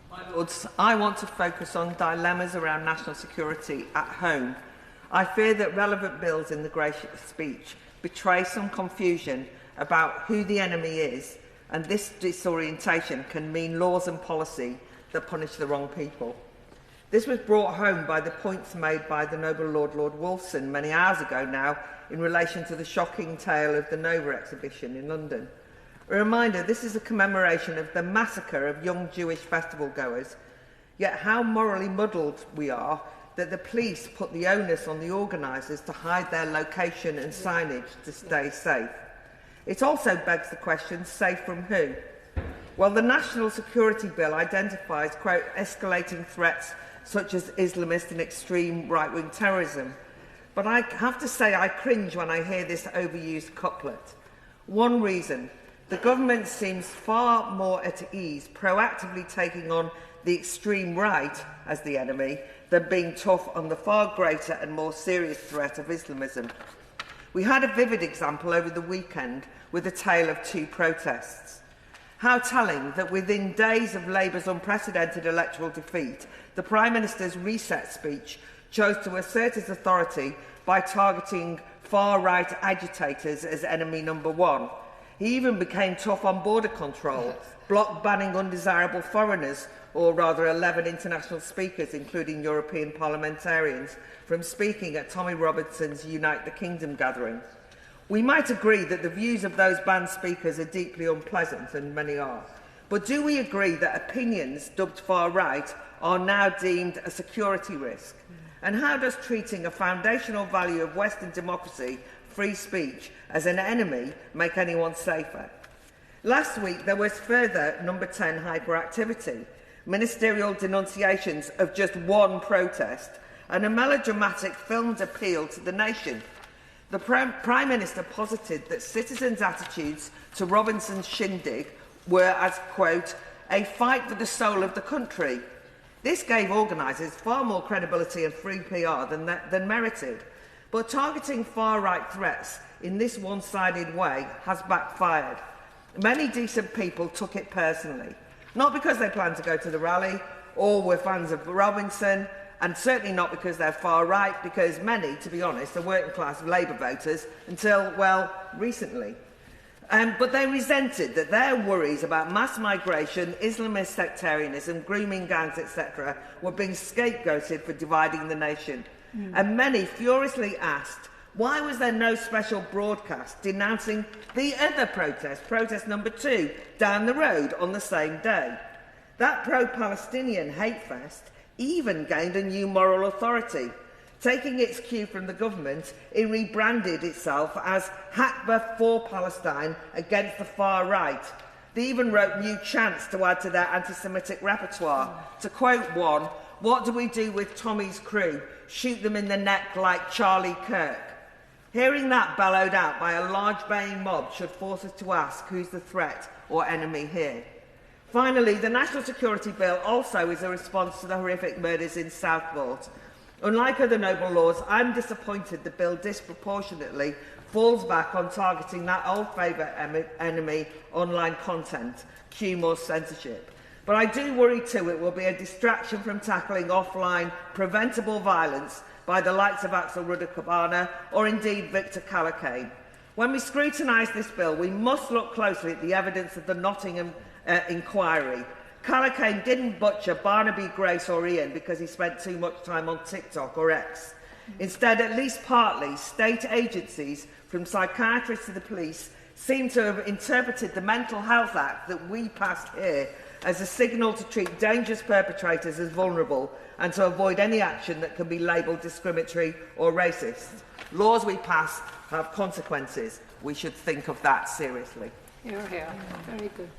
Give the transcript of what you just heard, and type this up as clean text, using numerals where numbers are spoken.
My Lords, I want to focus on dilemmas around national security at home. I fear that relevant bills in the gracious speech betray some confusion about who the enemy is, and this disorientation can mean laws and policy that punish the wrong people. This was brought home by the points made by the Noble Lord Wolfson many hours ago now in relation to the shocking tale of the Nova exhibition in London. A reminder, this is a commemoration of the massacre of young Jewish festival goers, yet how morally muddled we are that the police put the onus on the organisers to hide their location and signage to stay safe. It also begs the question, safe from who? Well, the National Security Bill identifies, quote, escalating threats such as Islamist and extreme right-wing terrorism. But I have to say I cringe when I hear this overused couplet. One reason, the government seems far more at ease proactively taking on the extreme right as the enemy than being tough on the far greater and more serious threat of Islamism. We had a vivid example over the weekend with a tale of two protests. How telling that within days of Labour's unprecedented electoral defeat, the Prime Minister's reset speech chose to assert his authority by targeting far-right agitators as enemy number one. He even became tough on border control, blocked banning undesirable foreigners, or rather 11 international speakers, including European parliamentarians, from speaking at Tommy Robinson's Unite the Kingdom gathering. We might agree that the views of those banned speakers are deeply unpleasant, and many are. But do we agree that opinions dubbed far-right are now deemed a security risk? And how does treating a foundational value of Western democracy, free speech, as an enemy make anyone safer? Last week there was further number 10 hyperactivity, ministerial denunciations of just one protest, and a melodramatic filmed appeal to the nation. The Prime Minister posited that citizens' attitudes to Robinson's shindig were as, quote, a fight for the soul of the country. This gave organisers far more credibility and free PR than merited. But targeting far-right threats in this one-sided way has backfired. Many decent people took it personally, not because they planned to go to the rally or were fans of Robinson, and certainly not because they're far-right, because many, to be honest, are working-class Labour voters until, well, recently. But they resented that their worries about mass migration, Islamist sectarianism, grooming gangs, etc., were being scapegoated for dividing the nation. And many furiously asked, why was there no special broadcast denouncing the other protest number 2, down the road on the same day? That pro-Palestinian hate fest even gained a new moral authority. Taking its cue from the government, it rebranded itself as Hakba for Palestine against the far right. They even wrote new chants to add to their anti-Semitic repertoire. To quote one, what do we do with Tommy's crew? Shoot them in the neck like Charlie Kirk. Hearing that bellowed out by a large baying mob should force us to ask who's the threat or enemy here. Finally, the National Security Bill also is a response to the horrific murders in Southport. Unlike other noble laws, I'm disappointed the bill disproportionately falls back on targeting that old favourite enemy, online content, cue more censorship. But I do worry too it will be a distraction from tackling offline preventable violence by the likes of Axel Rudder-Cabana or indeed Victor Callaghan. When we scrutinise this bill, we must look closely at the evidence of the Nottingham inquiry. Callaghan didn't butcher Barnaby, Grace or Ian because he spent too much time on TikTok or X. Instead, at least partly, state agencies, from psychiatrists to the police, seem to have interpreted the Mental Health Act that we passed here as a signal to treat dangerous perpetrators as vulnerable and to avoid any action that can be labelled discriminatory or racist. Laws we pass have consequences. We should think of that seriously. You're here. Very good.